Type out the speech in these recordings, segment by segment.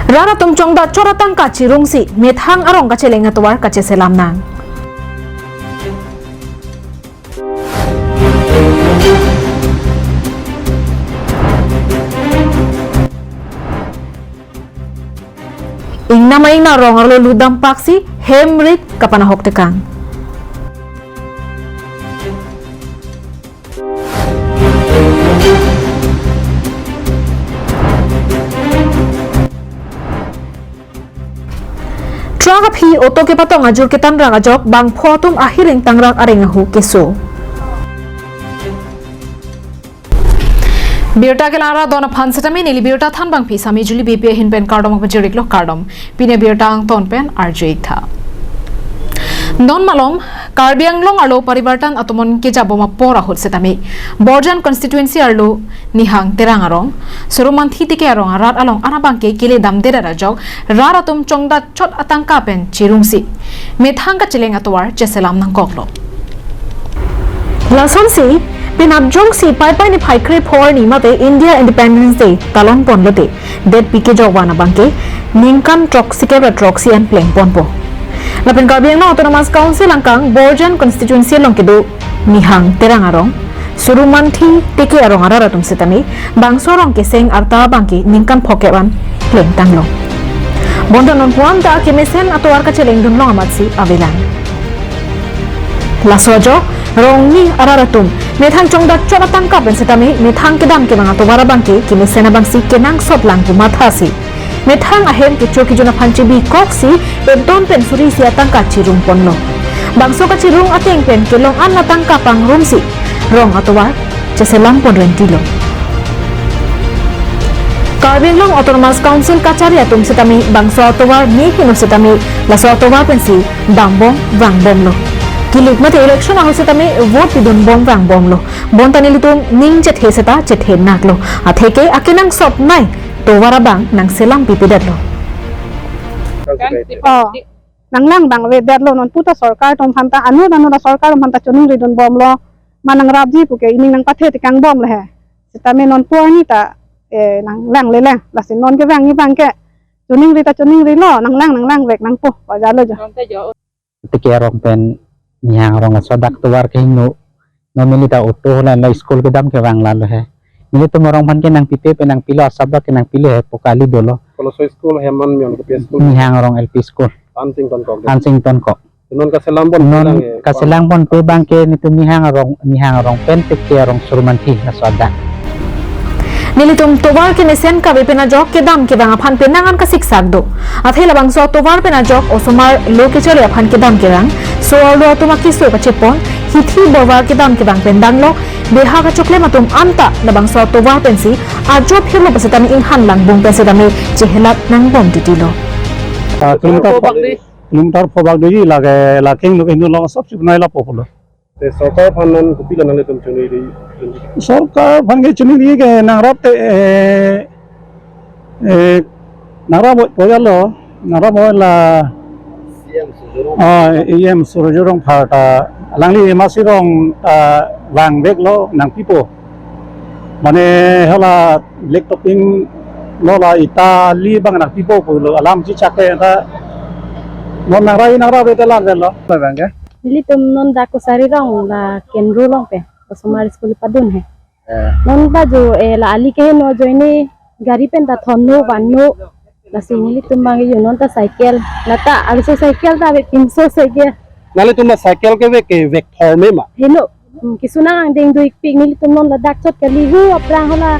Rara tum chong da chora tang ka chirung si methang arong ka chelenga towar ka cheselam nang. Ingna maing na rong arlo ludang paksi hemrit kapanahok tekang. Tranga phi oto ke patong ajur ke tanrang ajok bang photum ahiring tangrang arengahu keso. Birta ke lara dona phansatami nili birta than bang phi sami juli bp hin pen cardom of jiriklo cardom pine birta ang ton pen arjik tha. Non malom Karbiang long arlo paribartan atomon ke jaboma pora hol setami Borjan constituency arlo nihang terang arong suruman thi tike arong arat along anabang ke kile dam dera rajok raratum chongda chot atangka pen chirungsi methang ka chileng atwar cheselam nang koklo lason si pinabjong si pai ni phaikre phor ni mate India Independence Day talon ponlote det pike jogwana bangke ningkan troxike troxy and pleng ponpo Lapin Karbiang na Autonomous Council angkang Borjan constituency long kedo nihang terang arong surumanthi teke arong araratum setami bangsorong keseng arta bangki ningkan phokeban pleng tanglo bondonon puam ta kemesen atwar ka cheleng dun long amatsi avelan lasojo rongni araratum methang chongda choratang ka ben setami methang kedam ke bang atwara bangki kemesen bangsi kenang soplang pu mathasi Methang ahem ke choki jona phanchi bi koksi edon pen suri sia tangka chirung ponno bangso ka chirung ateng pen kelong an na tangka pang rumsi rong atowar cheselam pon rentilo Karbiang long Autonomous Council kachari atum setami bangso atowar ni kino setami laso atowar pensi dambong wangbom lo kilik mate election aho setami vote pidun bom wangbom lo bontani litung ning chet heseta chet hen naklo atheke akinang sop nai Towara bang nang selang pipidat lo. Nang lang bang wedat lo non puta sarkar tom phanta anu da sarkar tom phanta chuning ridon bom lo manang rabji puke ining nang pathe tikang bom le he. Sitame non puani ta nang lang le lang lasin non ke bang ni bang ke chuning ri lo nang lang wek nang pu pa ja lo jo. Tike rong pen nyang rong sodak tuwar ke no milita auto la school ke dam ke bang la lo he. Ini tu orang pan ke nang pipe penang pilo asabak ke nang pilo pokali dolo. Kalau so school heman mion ke school. Ni hang orang LP school. Ansington kok. Non kaselambon. Non kaselambon pe bangke ni tu ni hang orang pen tike orang surumanti asada. Nilitum towar ke nesen ka bepena jok ke dam ke bang aphan penangan ka siksak do. Athela bang so towar pena jok osomar lo ke chole aphan ke dam ke rang. So lo atuma ki so ka chepon hithi borwar ke dam ke bang pendang lo beha ka chokle matum anta na bang so towar pensi ajo philo pasetami inhan lang bung pesetami chehelat nang bom titilo. Kilometer phobak deji laking lo hindu lo sob chipnai la populo. Te sarkar phanan kupila nang letum chuni ri. Sarkar phange chuni ri ke nangrap te nangrap pojalo nangrap la em surujurong phata langli masirong wang bek lo nang pipo mane hala laptoping lo la itali bang nang pipo lo alam chi chake ta non nang betelan lo bang ke Nilitum non da ko sari rong la kenru long pe osomar school padun he. Non ba jo la ali ke no joini gari pen da thonno banno la sinili tumbang yo non ta cycle lata alse cycle ta be 300 cycle Nale tu cycle ke vek thor me ma. Hello kisuna ang ding duik pig nilitum non la dak chot ke lihu aprang hala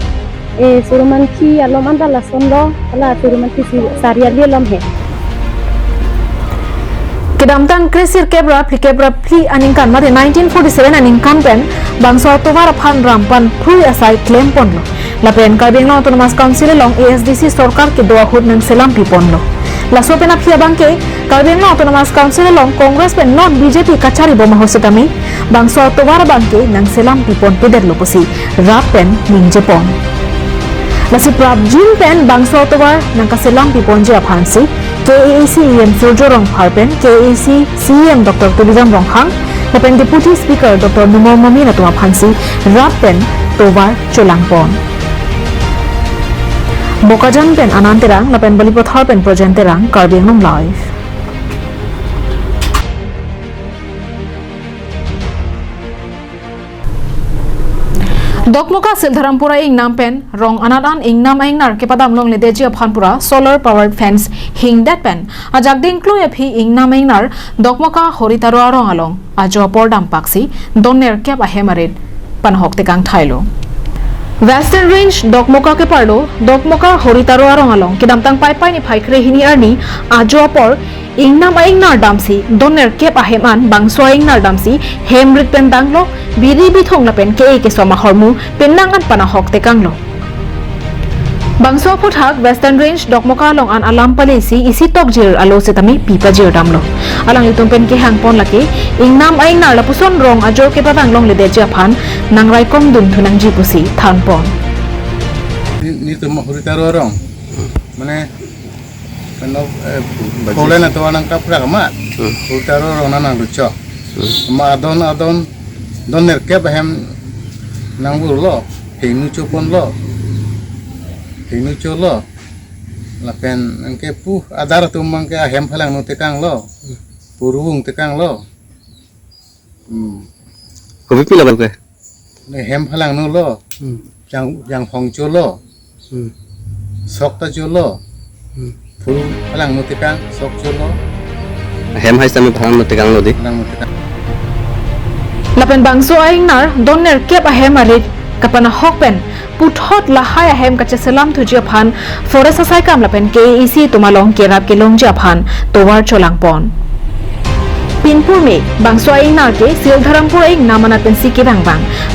surumanti alom anda la sondo hala surumanti saria li lom he Kedamtang krisir kebra pli aningkan mate 1947 aningkan pen bangso towar phan rampan phui asai claim ponlo lapen Karbiang Autonomous Council long ASDC sarkar ke doa hud nang selam pi ponlo laso pena phia bangke Karbiang Autonomous Council long Congress pen non BJP kachari boma hosetami bangso towar bangke nang selam pi pon peder loposi rap pen ningje pon lasi prab jin pen bangso towar nang kaselam pi ponje aphansi KAC EM Surjorong Harpen, KAC CM Dr. Tulidam Ronghang, Lapen Deputy Speaker Dr. Numo Momina Tuma Phansi, Rapen Tovar Cholangpon. Bokajan pen ananterang lapen balipothar pen projenterang Karbi Anglong Live. Dokmoka Siltharampura ing nampen rong anadan ing nam aingnar ke padam long le deji aphanpura solar powered fence hing that pen ajak ding klue phi ing nam aingnar dokmoka horitaro arong along ajo pordam paksi donner kep ahemarit panhok te kang thailo Western Range Dokmoka ke parlo Dokmoka horitaro arong along kidam tang pai pai ni phaikre hini arni ajo por ingnam aingnar damsi donner kep aheman bangso aingnar damsi hemrit pen danglo biri bithong la pen ke soma hormu penangan panahok te kanglo bangso puthak Western Range Dokmoka long an alam palisi isi tokjir alo setami pipa jir damlo alang itum pen ke hangpon lake ingnam aingnar la puson rong ajo ke patang long le deja phan nangrai kom dun thunang ji pusi thanpon ni to horitaro rong mane Ano, boleh na tuwa ng kapra kama. Horitaro rong na nang lucho. Ma adon don nerke bahem nang burlo. Hinu chupon lo. Hinu chulo. Lapen angke pu adar tumang ke ahem phalang no tekang lo. Purung tekang lo. Kopi pila bal ke? Ne hem phalang no lo. Yang hong chulo. Sokta chulo. Purung phalang no tekang sok chulo. Hem hai sami phalang no tekang lo di. Phalang no tekang. lapen bangso aingnar donner kep ahemarit kapana hokpen puthot lahai ahem kache selam thuji phan forest asai kam lapen KEC tumalong kerap kelong ja phan towar cholangpon Pinpur me bangso aingnar ke Siltharampur aing namana pen siki bang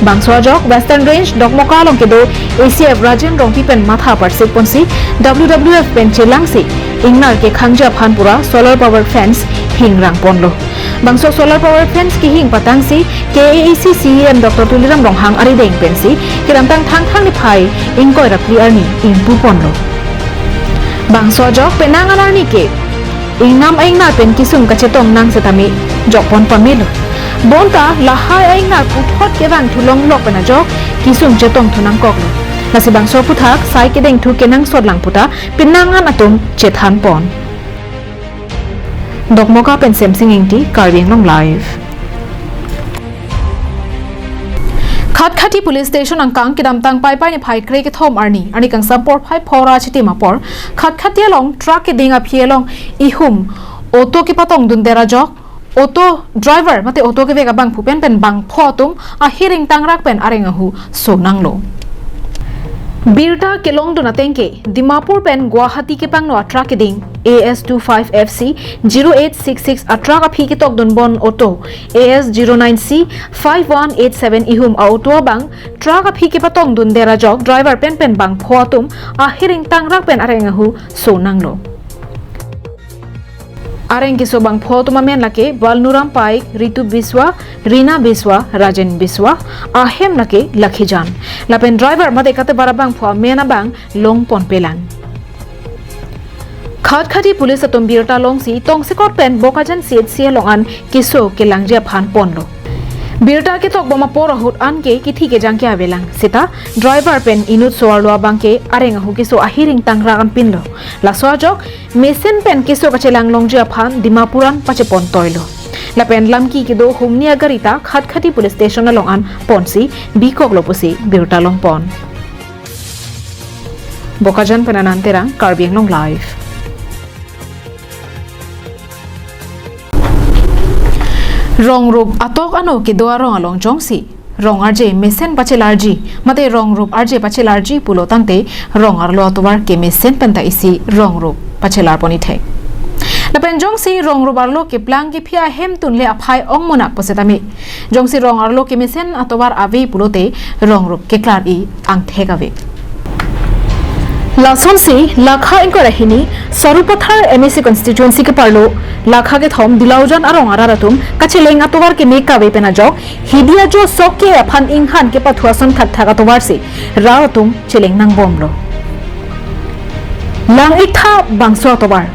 bangso jok Western Range Dokmoka long ke do ACF Rajan rongpi pen matha parsik ponsi WWF pen chelangsi ingnar ke khangja phan pura solar powered fence hingrang ponlo bangso solar powered fence ki hing patangsi KEC CEM Dr. Tuliram Ronghang ari deng pensi kiramtang thang ni phai ingkoi rapli arni ingpu ponlo bangso jok penangan arni ke ingnam aingnar pen kisung kachetong nang setami jokpon pamilo bonta lahai aingnar puthot ke bang thulong lok pena jok kisung chetong thunang koklo nasi bangso puthak sai ke deng thu kenang sodlang puta pinangan atum chethan pon Dokmoka pen semsing ingti Karbi Anglong Live Khatkati Police Station angkang kidam tang pai pai ni phai kre ke thom arni kang support phai phora chiti mapor Khatkati long truck ke dinga phielong ihum auto ke patong dun dera jok auto driver mate auto ke vega bang phupen pen bang photum a hiring tangrak pen arengahu sonanglo Birta kelong duna tengke Dimapur pen Guwahati ke pangno truck ke ding AS25FC 0866 truck aphi ke tok dun bon auto AS09C 5187 ihum auto bang truck aphi ke patong dun dera jok driver pen bang photum a hiring tangrak pen arengahu sonanglo Areng ke sobang photuma men lake Balnuram Paik, Ritu Biswa, Rina Biswa, Rajen Biswa, ahem lake Lakhijan. Lapen driver mate kate barabang phwa mena bang long pon pelang. Khatkati police atom birta long si tong sikot pen Bokajan CHC longan kiso ke langja phan ponlo. Birta ke tok boma pora hut an ke kithi ke jang ke avelang sita driver pen inut soarlo bangke areng hu kiso ahiring tangra kan pinlo la soajok mesen pen kiso kachelang longja phan Dimapuran pachepon toilo la pen lamki ke do humnia garita Khatkati police station along an ponsi bikok lopusi Birta long pon Bokajan penananterang Karbi Anglong Live Rong rup atok ano ke doa rong along jongsi rong arje mesen pachelarji mate rong rup arje pachelarji pulo tangte rong arlo atobar ke mesen penta isi rong rup pachelar poni the lapen jongsi rong rup arlo ke plang ke phia hem tunle aphai ong monak posetami jongsi rong arlo ke mesen atobar avi pulote rong rup ke klar I ang thegave Lasonsi Lakha Inkorahini Sarupathar MSC constituency ke parlo Lakha ke thom Dilaujan arong araratum kacheleng atobar ke meka ve pena jok hidia jo sokke aphan inghan ke pathuason khathak atobar se rawatum cheleng nang bomlo lang ikha bangso atobar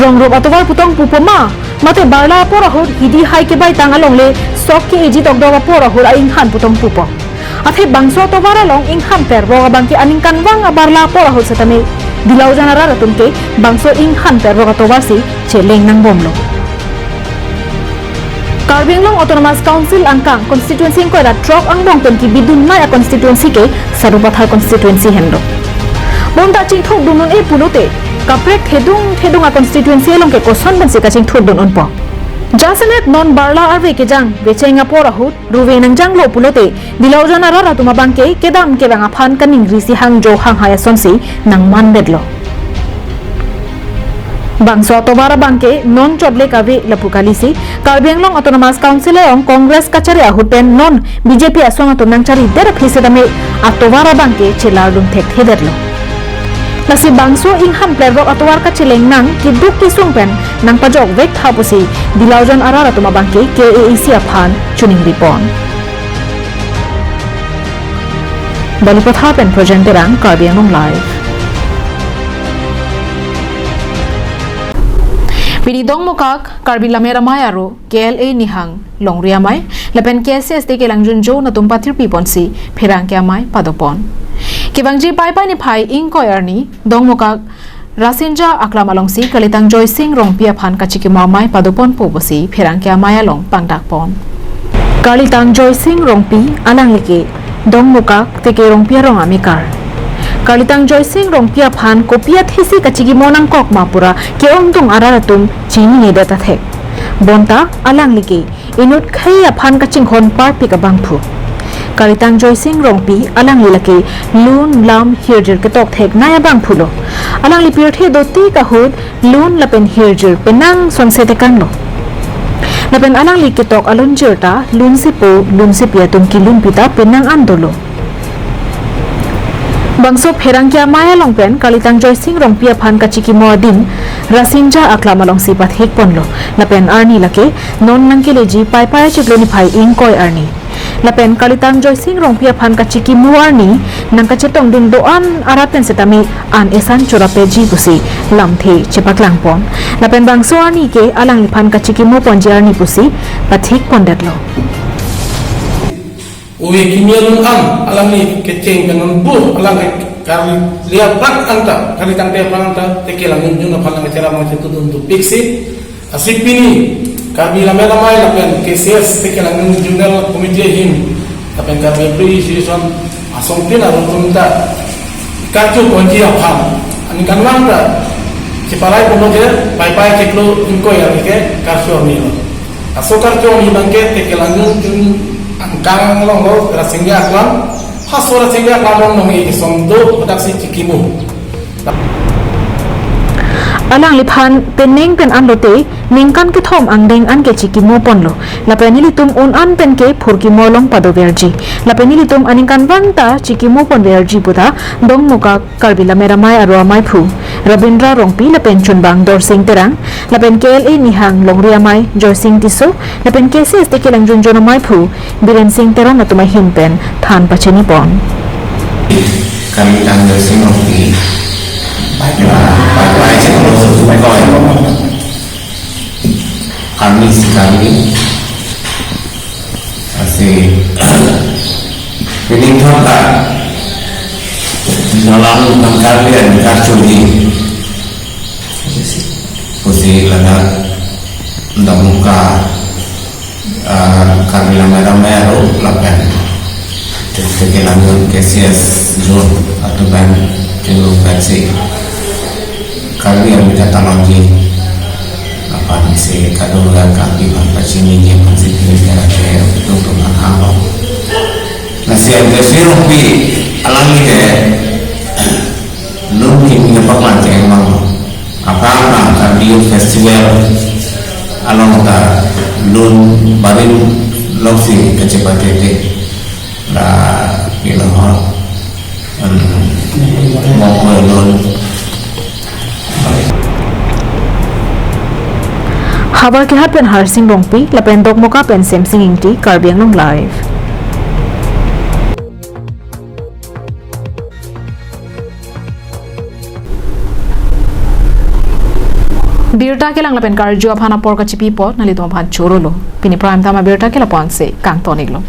rongrop atowar putong pupoma mate barla porahur hidi hai ke bai tang along le sok ke eji tok dawa porahur a inghan putong pupo athe bangso atowar along inghan per roga bangki aning kan wang barla porahur satame dilau janara ratun ke bangso inghan per roga atowar si cheleng nang bomlo Karbi Anglong Autonomous Council angkang constituency ko da trok angbong ton ki bidun mai a constituency ke sarupathar constituency hendo bonta ching thok dunun e pulote kaprek thedung a constituency long ke koson ban se ka ching thok dun onpo jasenet non barla arve ke jang bechenga pora hut ruwe nang jang lo pulote dilau jana ra tuma bangke kedam ke banga phan kaning risi hang jo hang haya sonsi nang man bedlo bangso atobara bangke non chodle kawe lapukalisi Karbi Anglong Autonomous Council ong Congress kachari ahuten non BJP asong atunang chari der phisedame atobara bangke chelardun thek hederlo nasi bangso inghan plerok atowar ka chileng nang kiduk kisung pen nang pajok vek thapusi dilaujan arara tuma bangke KAEC aphan chuning ripon Balipatha pen presenterang Karbi Anglong live Pini dong mukak Karbi lamera mayaro KLA nihang longria mai lepen KSS de kelangjun jo na tumpatir piponsi phirang kya mai padopon Kibangji pai pai ni phai ing koyarni dong mukak Rasinja aklamalongsi kalitang Joy Singh rongpia phan kachiki mamai padopon pobosi phirang kya maya long pangdakpon Kalitang Joy Singh rongpi alang leke dong mukak teke rongpia rong amikar Kalitang Joy Singh rongpia phan kopia thisi kachigi monang kok mapura keong tung araratum chini ne data thek bonta alang liki inut khaya phan kaching khon par pika bangphu Kalitang Joy Singh rongpi alang lilaki lun lam hirjir ketok thek naya bangphulo alang lipir the doti kahut lun lapen hirjir penang sonsete kanlo lapen alang liketok alun jirta lun sipia tum kilun pita penang andolo Bangso Pherangkia Maya Longpen Kalitang Joy Singh Rongpia Phan Kachiki Moadin Rasinja Aklama Long Sipat Hek Ponlo Lapen Arni Lake Non Nangkileji Pai Pai Chigloni Pai Ingkoy Arni Lapen Kalitang Joy Singh Rongpia Phan Kachiki Muarni Nangkachetong Dun Doan Araten Setami An Esan Churapeji Pusi Lamthe Cepak Langpon Lapen Bangso Arni ke Alang Phan Kachiki Mo Ponji Arni Pusi Pathik Pondetlo Uwe kimialun alang ni keceng dengan bu alang kali lihat bak anta kali tangte anta teke lang yun na palang cara mga untuk fiksi asip ini kami lamela mai lapen KCS teke lang yun jurnal komite him lapen kami beri sison asong pina runta kartu kunci apa ani kanwang da cipalai pomoje pai pai keklo inko ya ke kartu ni asok kartu ni bangke teke lang yun angkang longo rasingnya aklam hasora singnya aklam nong iki somdo produksi cikimu Alang liphan peneng pen andote ningkan ke thom angdeng an ke chiki mo ponlo lapeni litum un an pen ke phurki molong pado verji lapeni litum aningkan wangta chiki mo pon verji puta dong muka karbila meramai arwa mai phu Rabindra rongpi lapen chunbang dor sing terang lapen KLA nihang longria mai Joy Singh tiso lapen KCS te kelang junjona mai phu Biren Singh terang natuma himpen than pacheni pon kami tanggal Singapura baik kami sekali masih ini kota dalam kalian kacuri posisi lana untuk muka kami merah lapan kegilaan KCS zone atau ban cenderung versi kami yang minta lagi apa misi kadang kami bangsa sini yang masih negara kaya untuk menghafal nasi ada sirupi alami deh mungkin menyebabkan emang apa kami festival along ta lun barin loksi kecepatan lah bilang mau lun Habar ke hapen Harsing Rongpi lapen dok moka pen Samsung Ingti Karbi Anglong live birta kelang la pen kar jua phana por ka chipi pot nali to phan choro lo pini prime tama birta kela pon se kang tonik lo